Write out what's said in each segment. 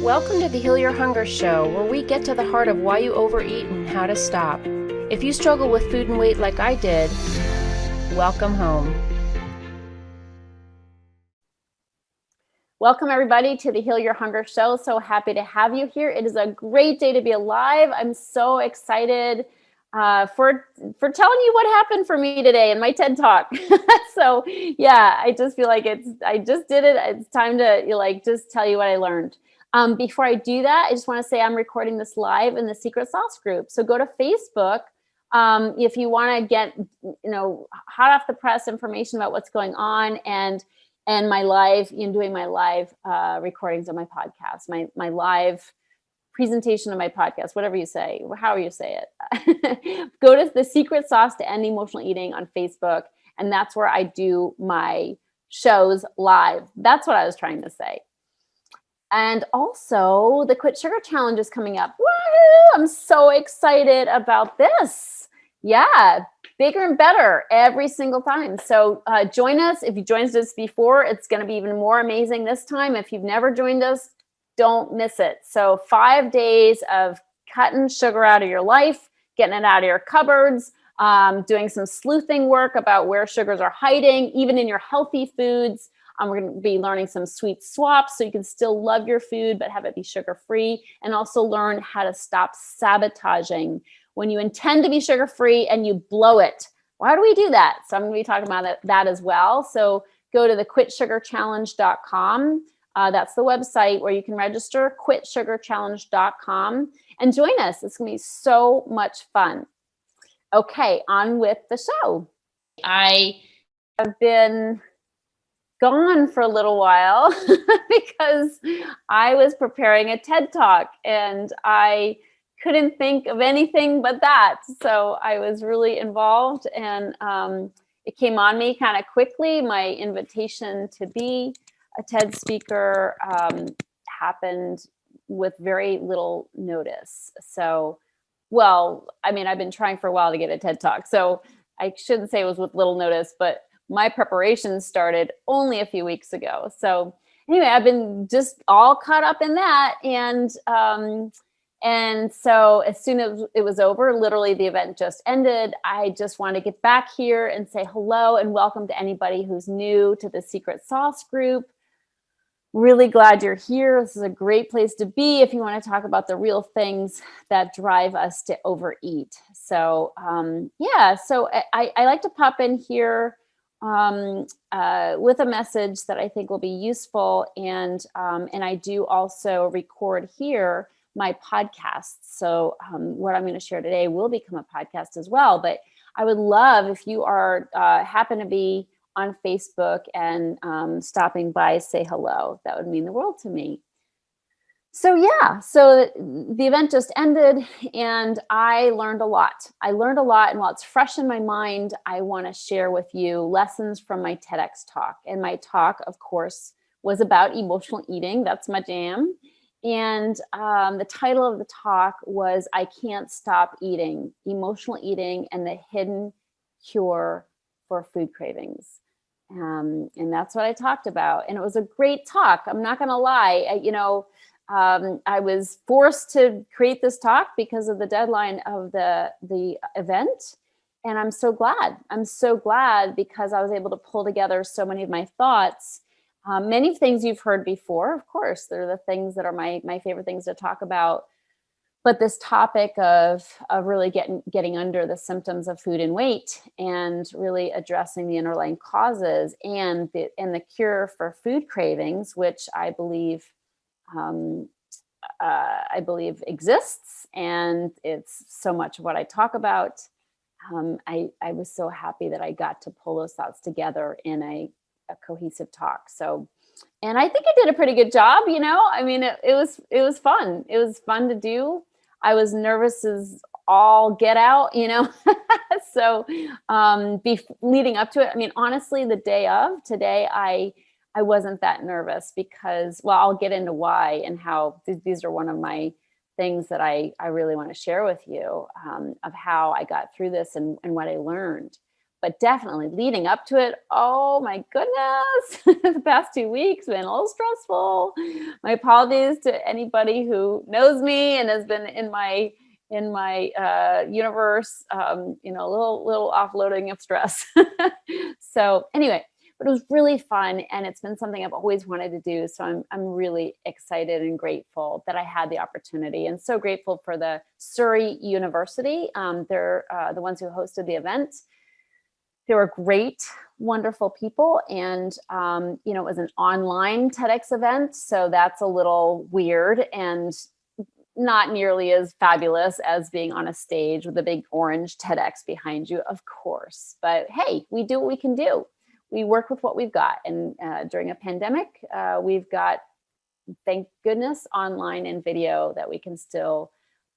Welcome to the Heal Your Hunger Show, where we get to the heart of why you overeat and how to stop. If you struggle with food and weight like I did, welcome home. Welcome everybody to the Heal Your Hunger Show. So happy to have you here. It is a great day to be alive. I'm so excited for telling you what happened for me today in my TED Talk. So yeah, I just feel like I just did it. It's time to just tell you what I learned. Before I do that, I just want to say I'm recording this live in the Secret Sauce group. So go to Facebook if you want to get hot off the press information about what's going on and my live, doing my live recordings of my podcast, my live presentation of my podcast, whatever you say, however you say it. Go to the Secret Sauce to End Emotional Eating on Facebook, and that's where I do my shows live. That's what I was trying to say. And also, the Quit Sugar Challenge is coming up. Woohoo! I'm so excited about this. Yeah, bigger and better every single time. So join us. If you joined us before, it's going to be even more amazing this time. If you've never joined us, don't miss it. So 5 days of cutting sugar out of your life, getting it out of your cupboards, doing some sleuthing work about where sugars are hiding, even in your healthy foods. We're going to be learning some sweet swaps so you can still love your food, but have it be sugar-free, and also learn how to stop sabotaging when you intend to be sugar-free and you blow it. Why do we do that? So I'm going to be talking about that as well. So go to the quitsugarchallenge.com. That's the website where you can register, quitsugarchallenge.com, and join us. It's going to be so much fun. Okay, on with the show. I have been gone for a little while because I was preparing a TED Talk and I couldn't think of anything but that. So I was really involved, and it came on me kind of quickly. My invitation to be a TED speaker happened with very little notice. So, I've been trying for a while to get a TED Talk, so I shouldn't say it was with little notice, but my preparation started only a few weeks ago. So anyway, I've been just all caught up in that. And so as soon as it was over, literally the event just ended, I just want to get back here and say hello and welcome to anybody who's new to the Secret Sauce group. Really glad you're here. This is a great place to be if you want to talk about the real things that drive us to overeat. So so I like to pop in here with a message that I think will be useful. And I do also record here my podcasts. So what I'm going to share today will become a podcast as well. But I would love if you are happen to be on Facebook and stopping by, say hello. That would mean the world to me. So the event just ended and I learned a lot. And while it's fresh in my mind, I want to share with you lessons from my TEDx talk. And my talk, of course, was about emotional eating. That's my jam. And the title of the talk was I Can't Stop Eating, Emotional Eating and the Hidden Cure for Food Cravings. And that's what I talked about. And it was a great talk. I'm not going to lie. I was forced to create this talk because of the deadline of the event. And I'm so glad. Because I was able to pull together so many of my thoughts. Many things you've heard before, of course, they're the things that are my favorite things to talk about. But this topic of really getting under the symptoms of food and weight and really addressing the underlying causes and the cure for food cravings, which I believe exists, and it's so much of what I talk about. I was so happy that I got to pull those thoughts together in a cohesive talk. So, and I think I did a pretty good job. It was fun. It was fun to do. I was nervous as all get out, So leading up to it, honestly, the day of today, I wasn't that nervous because, I'll get into why and how these are one of my things that I really want to share with you of how I got through this and what I learned. but definitely leading up to it, oh my goodness, the past 2 weeks been a little stressful. My apologies to anybody who knows me and has been in my universe, a little offloading of stress. So anyway, but it was really fun, and it's been something I've always wanted to do. So I'm really excited and grateful that I had the opportunity, and so grateful for the Surrey University. They're the ones who hosted the event. They were great, wonderful people, and it was an online TEDx event, so that's a little weird and not nearly as fabulous as being on a stage with a big orange TEDx behind you, of course. But hey, we do what we can do. We work with what we've got. And during a pandemic, we've got, thank goodness, online and video that we can still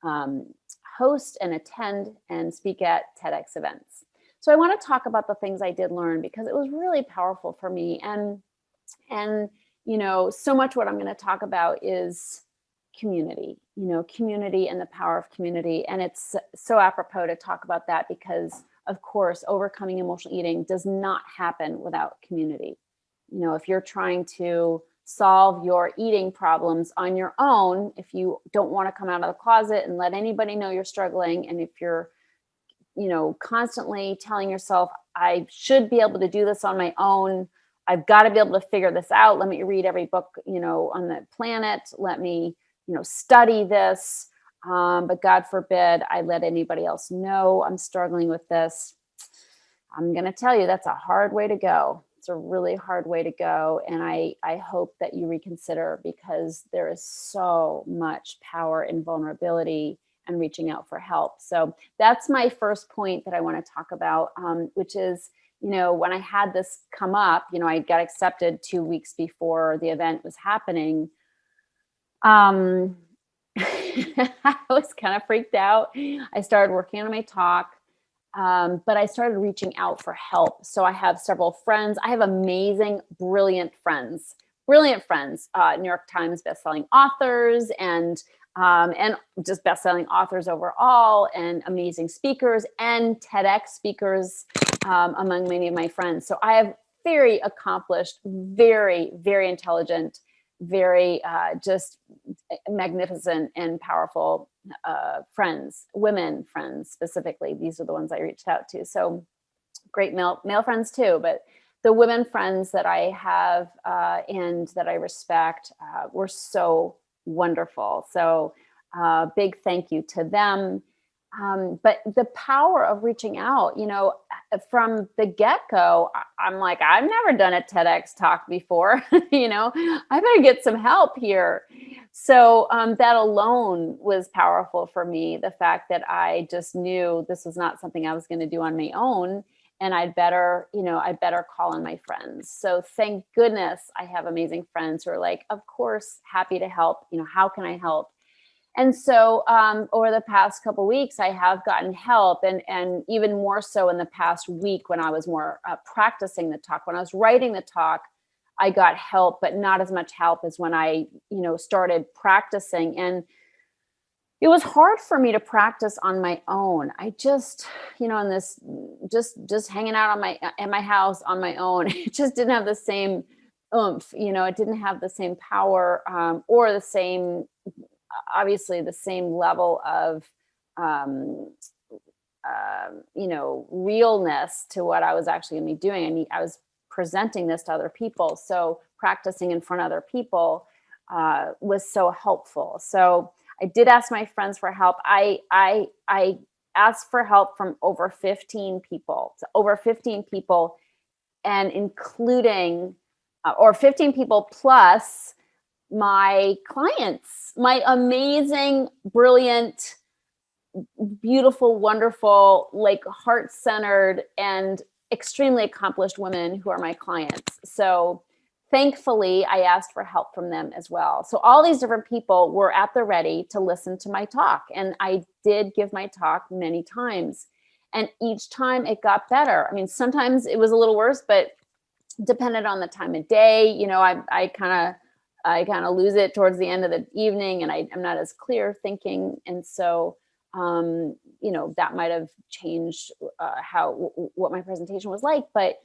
host and attend and speak at TEDx events. So I want to talk about the things I did learn, because it was really powerful for me. And so much what I'm going to talk about is community, community and the power of community. And it's so apropos to talk about that because, of course, overcoming emotional eating does not happen without community. If you're trying to solve your eating problems on your own, if you don't want to come out of the closet and let anybody know you're struggling, and if you're, constantly telling yourself, I should be able to do this on my own, I've got to be able to figure this out, let me read every book, on the planet, let me study this, but God forbid I let anybody else know I'm struggling with this. I'm going to tell you, that's a hard way to go. It's a really hard way to go. And I hope that you reconsider, because there is so much power in vulnerability and reaching out for help. So that's my first point that I want to talk about, which is, when I had this come up, I got accepted 2 weeks before the event was happening. I was kind of freaked out. I started working on my talk, but I started reaching out for help. So I have several friends. I have amazing, brilliant friends, New York Times bestselling authors, and just bestselling authors overall, and amazing speakers and TEDx speakers, among many of my friends. So I have very accomplished, very, very intelligent, very just magnificent and powerful friends, women friends specifically. These are the ones I reached out to. So great male friends too, but the women friends that I have and that I respect were so wonderful. So big thank you to them. But the power of reaching out, from the get-go, I'm like, I've never done a TEDx talk before, I better get some help here. So that alone was powerful for me. The fact that I just knew this was not something I was going to do on my own, and I'd better call on my friends. So thank goodness I have amazing friends who are like, of course, happy to help. How can I help? And so over the past couple of weeks, I have gotten help, and even more so in the past week when I was more practicing the talk. When I was writing the talk, I got help, but not as much help as when I, started practicing. And it was hard for me to practice on my own. I just, in this, just hanging out at my house on my own, it just didn't have the same oomph. It didn't have the same power or the same, obviously the same level of, realness to what I was actually going to be doing. I was presenting this to other people. So practicing in front of other people was so helpful. So I did ask my friends for help. I asked for help from over 15 people. So over 15 people, and including, or 15 people plus my clients, my amazing, brilliant, beautiful, wonderful, like heart-centered and extremely accomplished women who are my clients. So thankfully, I asked for help from them as well. So all these different people were at the ready to listen to my talk. And I did give my talk many times. And each time it got better. I mean, sometimes it was a little worse, but depended on the time of day. I kind of lose it towards the end of the evening, and I'm not as clear thinking. And so, that might have changed what my presentation was like. But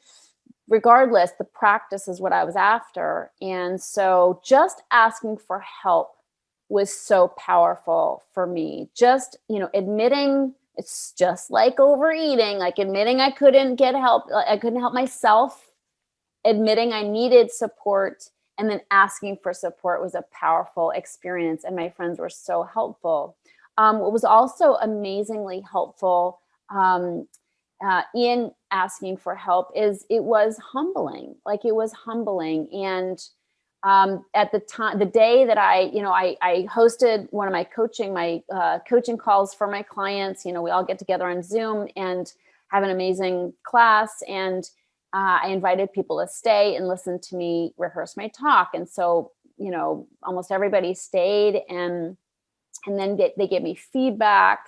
regardless, the practice is what I was after. And so just asking for help was so powerful for me. Just, admitting, it's just like overeating, like admitting I couldn't get help. I couldn't help myself, admitting I needed support, and then asking for support was a powerful experience. And my friends were so helpful. What was also amazingly helpful in asking for help is it was humbling. Like it was humbling. And at the time, the day that I hosted one of my coaching calls for my clients, we all get together on Zoom and have an amazing class. And I invited people to stay and listen to me rehearse my talk. And so, almost everybody stayed, and then they gave me feedback.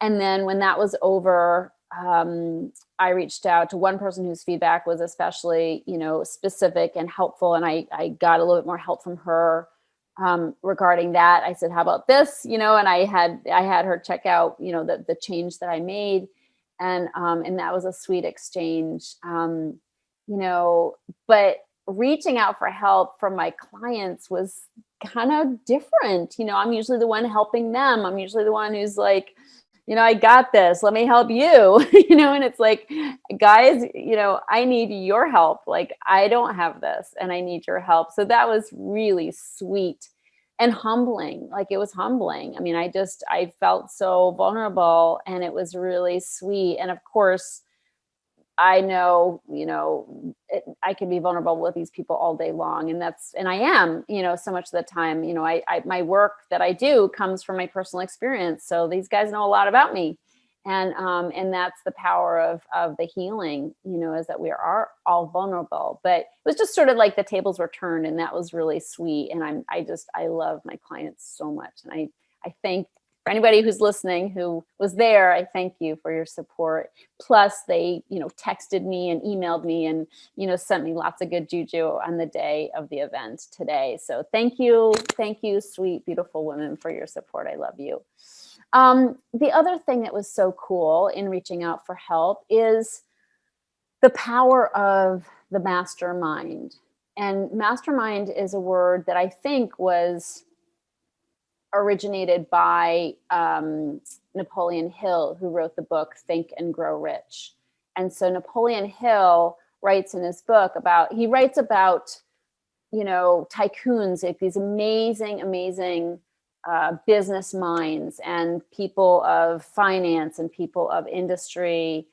And then when that was over, I reached out to one person whose feedback was especially, specific and helpful. And I got a little bit more help from her regarding that. I said, how about this? And I had her check out, the change that I made. And that was a sweet exchange, but reaching out for help from my clients was kind of different. I'm usually the one helping them. I'm usually the one who's like, I got this, let me help you, and it's like, guys, I need your help. Like, I don't have this and I need your help. So that was really sweet and humbling. Like, it was humbling. I mean, I felt so vulnerable, and it was really sweet. And of course, I know, I can be vulnerable with these people all day long. And I am, so much of the time, my work that I do comes from my personal experience. So these guys know a lot about me. And that's the power of the healing, is that we are all vulnerable. But it was just sort of like the tables were turned, and that was really sweet. And I love my clients so much. And I thank, for anybody who's listening who was there, I thank you for your support. Plus they, texted me and emailed me and, sent me lots of good juju on the day of the event today. So thank you, sweet, beautiful women, for your support. I love you. The other thing that was so cool in reaching out for help is the power of the mastermind. And mastermind is a word that I think was originated by Napoleon Hill, who wrote the book Think and Grow Rich. And so Napoleon Hill writes in his book about tycoons, like these amazing business minds and people of finance and people of industry,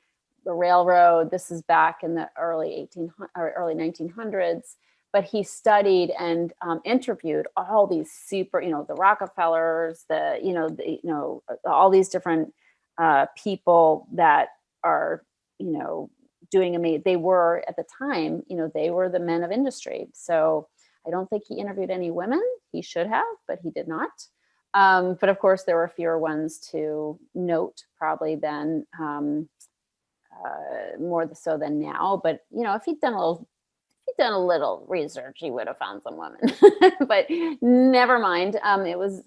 the railroad. This is back in the early 1900s. But he studied and interviewed all these super, the Rockefellers, all these different people that are, doing amazing. They were at the time, they were the men of industry. So I don't think he interviewed any women. He should have, but he did not. But of course, there were fewer ones to note probably than more so than now. But if he'd done a little research, he would have found some women. But never mind. It was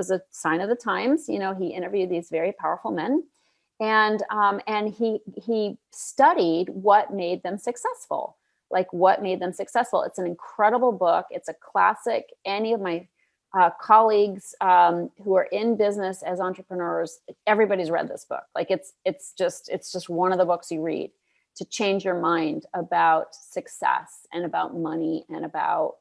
a sign of the times. He interviewed these very powerful men, and he studied what made them successful. Like, what made them successful. It's an incredible book. It's a classic. Any of my colleagues who are in business as entrepreneurs, everybody's read this book. Like, it's just one of the books you read to change your mind about success and about money and about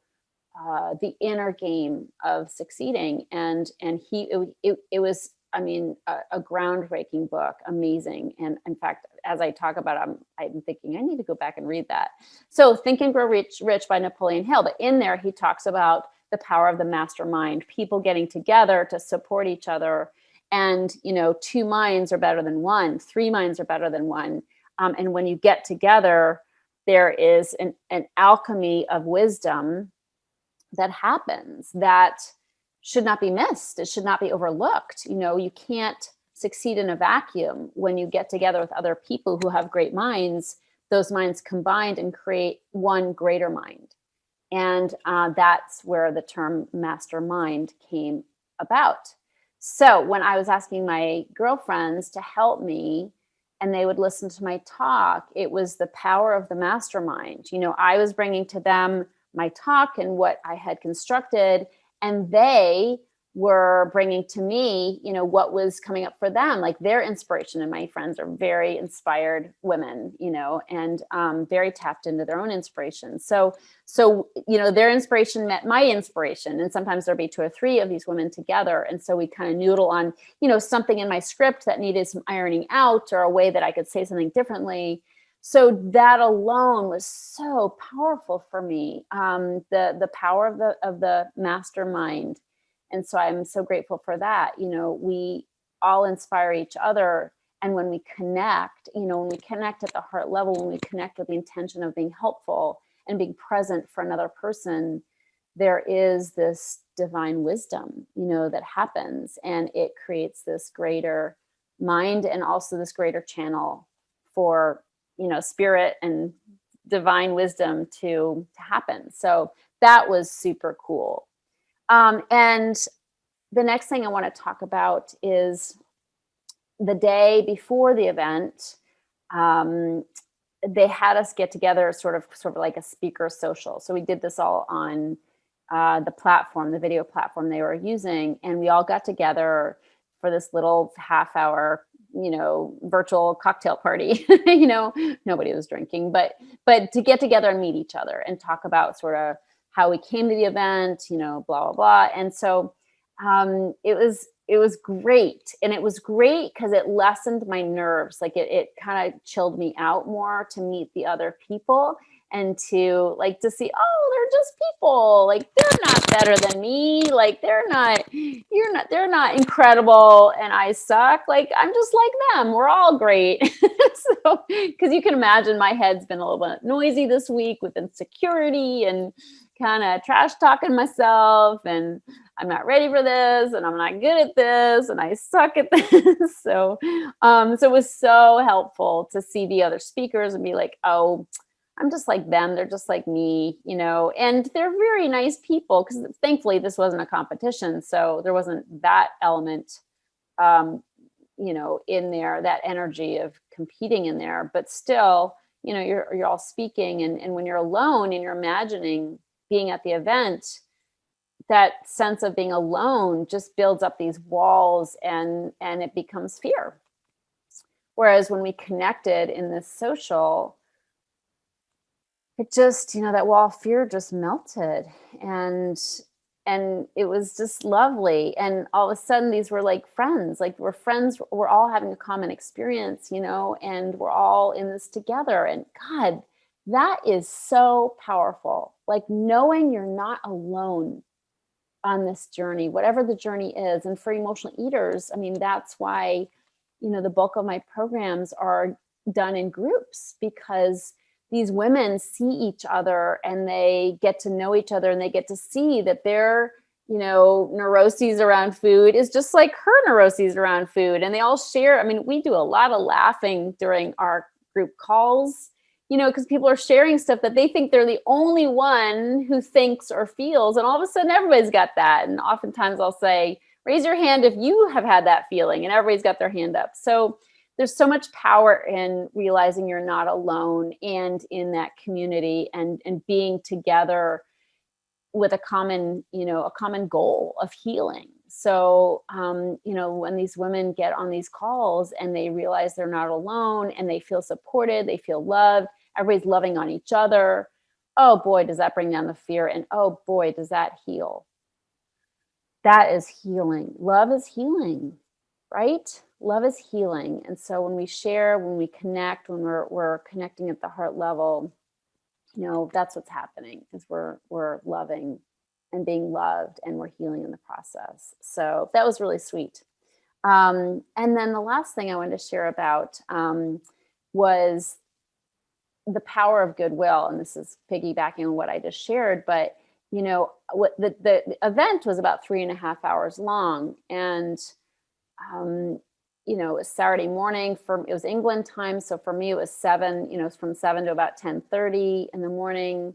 the inner game of succeeding. And it was, a groundbreaking book, amazing. And in fact, as I talk about it, I'm thinking I need to go back and read that. So Think and Grow Rich by Napoleon Hill. But in there, he talks about the power of the mastermind, people getting together to support each other. And, two minds are better than one, three minds are better than one. And when you get together, there is an alchemy of wisdom that happens that should not be missed. It should not be overlooked. You can't succeed in a vacuum. When you get together with other people who have great minds, those minds combined and create one greater mind. And that's where the term mastermind came about. So when I was asking my girlfriends to help me and they would listen to my talk, it was the power of the mastermind. I was bringing to them my talk and what I had constructed, and they were bringing to me, what was coming up for them, like their inspiration. And my friends are very inspired women, and very tapped into their own inspiration. So, their inspiration met my inspiration. And sometimes there'd be 2 or 3 of these women together. And so we kind of noodle on, something in my script that needed some ironing out, or a way that I could say something differently. So that alone was so powerful for me. The power of the mastermind. And so I'm so grateful for that. We all inspire each other. And when we connect, when we connect at the heart level, when we connect with the intention of being helpful and being present for another person, there is this divine wisdom, that happens, and it creates this greater mind and also this greater channel for, spirit and divine wisdom to happen. So that was super cool. And the next thing I want to talk about is the day before the event. They had us get together, sort of like a speaker social. So we did this all on the video platform they were using, and we all got together for this little half-hour, virtual cocktail party. Nobody was drinking, but to get together and meet each other and talk about sort of how we came to the event, blah, blah, blah. And so it was great. And it was great because it lessened my nerves. Like it kind of chilled me out more to meet the other people and to see, oh, they're just people. Like, they're not better than me. Like, they're not incredible and I suck. Like, I'm just like them. We're all great. So, because you can imagine my head's been a little bit noisy this week with insecurity and kind of trash talking myself, and I'm not ready for this, and I'm not good at this, and I suck at this. So it was so helpful to see the other speakers and be like, oh, I'm just like them. They're just like me, and they're very nice people, because thankfully this wasn't a competition. So there wasn't that element, in there, that energy of competing in there, but still, you're all speaking. And when you're alone and you're imagining being at the event, that sense of being alone just builds up these walls, and it becomes fear. Whereas when we connected in this social, it just, that wall of fear just melted, and it was just lovely. And all of a sudden these were like friends, we're friends, we're all having a common experience, and we're all in this together. And God, that is so powerful. Like, knowing you're not alone on this journey, whatever the journey is. And for emotional eaters, I mean, that's why, the bulk of my programs are done in groups, because these women see each other and they get to know each other, and they get to see that their, neuroses around food is just like her neuroses around food. And they all share. I mean, we do a lot of laughing during our group calls, because people are sharing stuff that they think they're the only one who thinks or feels. And all of a sudden everybody's got that. And oftentimes I'll say, raise your hand if you have had that feeling, and everybody's got their hand up. So there's so much power in realizing you're not alone, and in that community, and being together with a common goal of healing. So, when these women get on these calls and they realize they're not alone, and they feel supported, they feel loved, everybody's loving on each other. Oh boy, does that bring down the fear. And oh boy, does that heal. That is healing. Love is healing, right? Love is healing. And so when we share, when we connect, when we're connecting at the heart level, that's what's happening, is we're loving and being loved, and we're healing in the process. So that was really sweet. And then the last thing I wanted to share about was the power of goodwill. And this is piggybacking on what I just shared, but what the event was about 3.5 hours long. And it was Saturday morning. It was England time, so for me it was 7. From 7 to about 10:30 in the morning.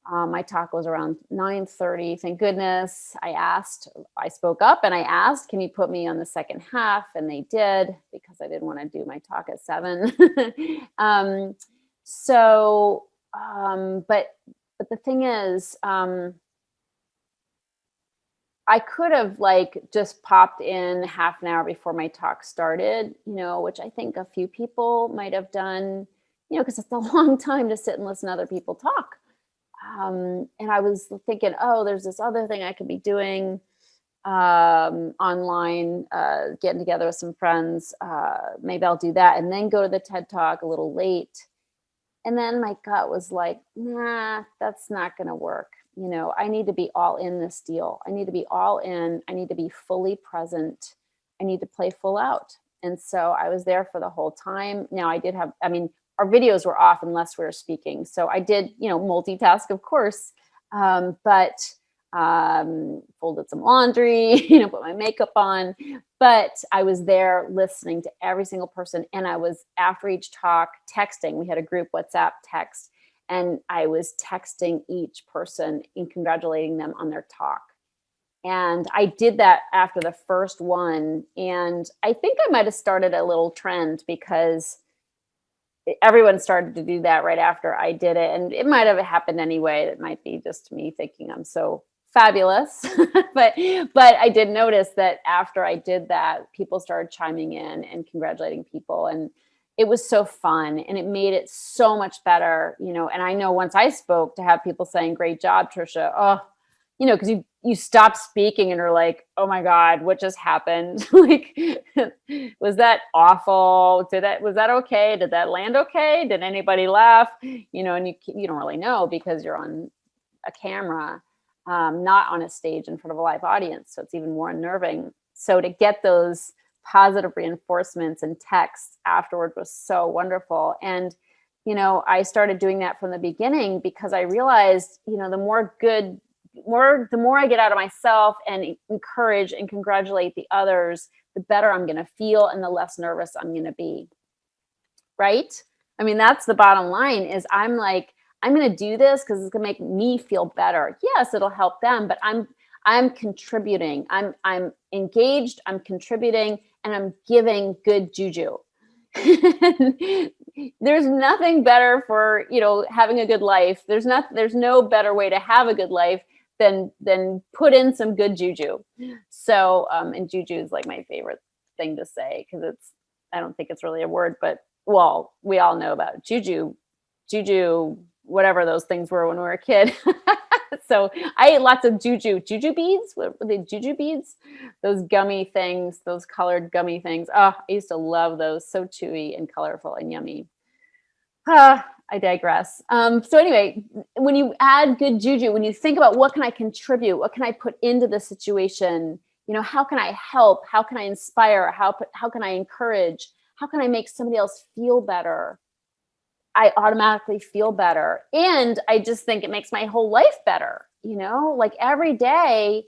My talk was around 9:30. Thank goodness. I spoke up and I asked, can you put me on the second half? And they did, because I didn't want to do my talk at 7. But the thing is, I could have just popped in half an hour before my talk started, which I think a few people might have done, because it's a long time to sit and listen to other people talk. And I was thinking, oh, there's this other thing I could be doing online, getting together with some friends. Maybe I'll do that and then go to the TED Talk a little late. And then my gut was like, nah, that's not going to work. I need to be all in this deal. I need to be all in. I need to be fully present. I need to play full out. And so I was there for the whole time. Now our videos were off unless we were speaking. So I did, multitask, of course, but folded some laundry, put my makeup on. But I was there listening to every single person. And I was, after each talk, texting. We had a group WhatsApp text. And I was texting each person and congratulating them on their talk. And I did that after the first one. And I think I might have started a little trend, because everyone started to do that right after I did it. And it might have happened anyway. It might be just me thinking I'm so fabulous. but I did notice that after I did that, people started chiming in and congratulating people. And it was so fun, and it made it so much better, and I know once I spoke, to have people saying, great job, Tricia. Because you stop speaking and are like, oh my God, what just happened? Was that awful? Was that okay? Did that land okay? Did anybody laugh? And you don't really know, because you're on a camera, not on a stage in front of a live audience. So it's even more unnerving. So to get those positive reinforcements and texts afterward was so wonderful. And, I started doing that from the beginning, because I realized, the more I get out of myself and encourage and congratulate the others, the better I'm going to feel and the less nervous I'm going to be. Right? I mean, that's the bottom line. Is I'm going to do this because it's going to make me feel better. Yes, it'll help them, but I'm contributing. I'm engaged, I'm contributing, and I'm giving good juju. There's nothing better for, having a good life. There's no better way to have a good life than put in some good juju. So, and juju is my favorite thing to say, because I don't think it's really a word, but well, we all know about juju, whatever those things were when we were a kid. So I ate lots of juju beads. What were they? Juju beads? Those gummy things, those colored gummy things. Oh, I used to love those. So chewy and colorful and yummy. I digress. So anyway, when you add good juju, when you think about what can I contribute, what can I put into the situation, how can I help? How can I inspire? How can I encourage? How can I make somebody else feel better? I automatically feel better. And I just think it makes my whole life better. Every day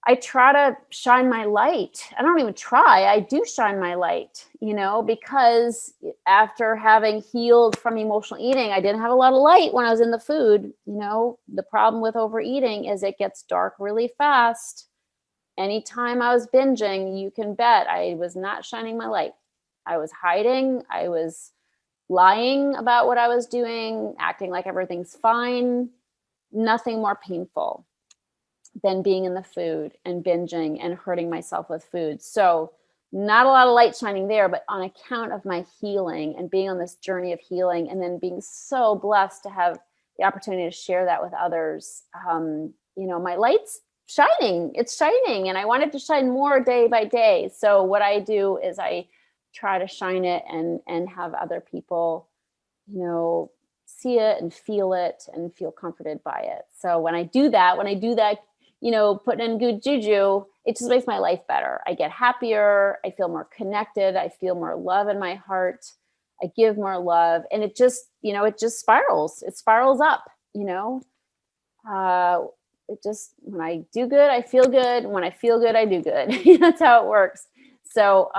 I try to shine my light. I don't even try. I do shine my light, because after having healed from emotional eating, I didn't have a lot of light when I was in the food. The problem with overeating is it gets dark really fast. Anytime I was binging, you can bet I was not shining my light. I was hiding. I was lying about what I was doing, acting like everything's fine. Nothing more painful than being in the food and binging and hurting myself with food. So not a lot of light shining there, but on account of my healing and being on this journey of healing, and then being so blessed to have the opportunity to share that with others, my light's shining. It's shining, and I want it to shine more day by day. So what I do is I try to shine it and have other people, see it and feel comforted by it. So when I do that, putting in good juju, it just makes my life better. I get happier. I feel more connected. I feel more love in my heart. I give more love, and it just spirals. It spirals up, when I do good, I feel good. When I feel good, I do good. That's how it works. So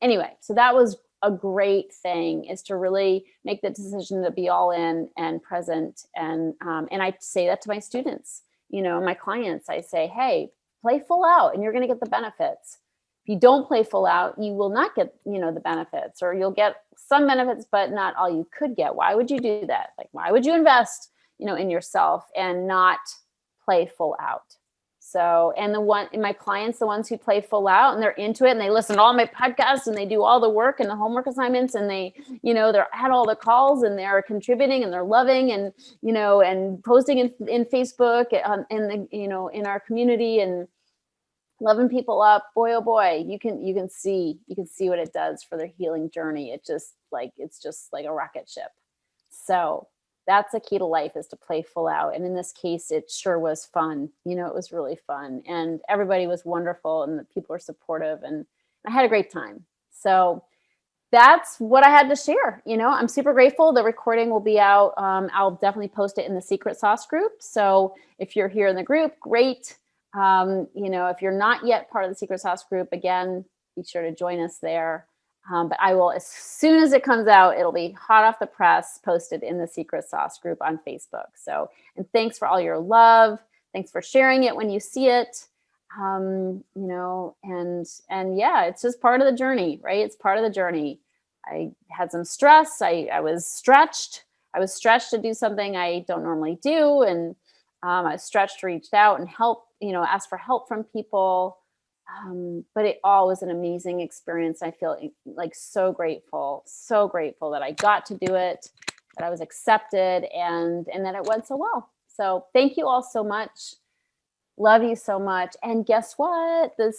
anyway, so that was a great thing is to really make the decision to be all in and present. And I say that to my students, my clients. I say, hey, play full out and you're going to get the benefits. If you don't play full out, you will not get, the benefits, or you'll get some benefits, but not all you could get. Why would you do that? Like, why would you invest, in yourself and not play full out? So, and my clients, the ones who play full out and they're into it and they listen to all my podcasts and they do all the work and the homework assignments and they, they're at all the calls and they're contributing and they're loving and, and posting in Facebook and in our community and loving people up. Boy, oh boy, you can see what it does for their healing journey. It's just like a rocket ship. So that's the key to life, is to play full out. And in this case, it sure was fun. It was really fun and everybody was wonderful and the people were supportive and I had a great time. So that's what I had to share. I'm super grateful. The recording will be out. I'll definitely post it in the Secret Sauce group. So if you're here in the group, great. If you're not yet part of the Secret Sauce group, again, be sure to join us there. But I will, as soon as it comes out, it'll be hot off the press, posted in the Secret Sauce group on Facebook. So, and thanks for all your love. Thanks for sharing it when you see it. And yeah, it's just part of the journey, right? It's part of the journey. I had some stress. I was stretched. To do something I don't normally do. And I was stretched, reached out and help, asked for help from people. But it all was an amazing experience. I feel like so grateful that I got to do it, that I was accepted and that it went so well. So thank you all so much. Love you so much. And guess what? I've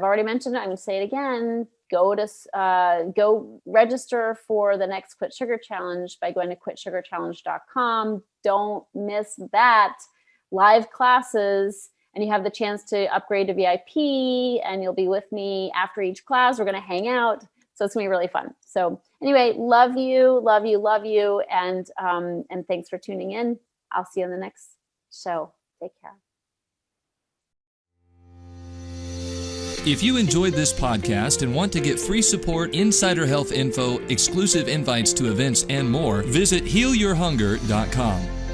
already mentioned it. I'm going to say it again. Go register for the next Quit Sugar Challenge by going to quitsugarchallenge.com. Don't miss that. Live classes. And you have the chance to upgrade to VIP and you'll be with me after each class. We're going to hang out. So it's going to be really fun. So anyway, love you. And thanks for tuning in. I'll see you on the next show. Take care. If you enjoyed this podcast and want to get free support, insider health info, exclusive invites to events, and more, visit healyourhunger.com.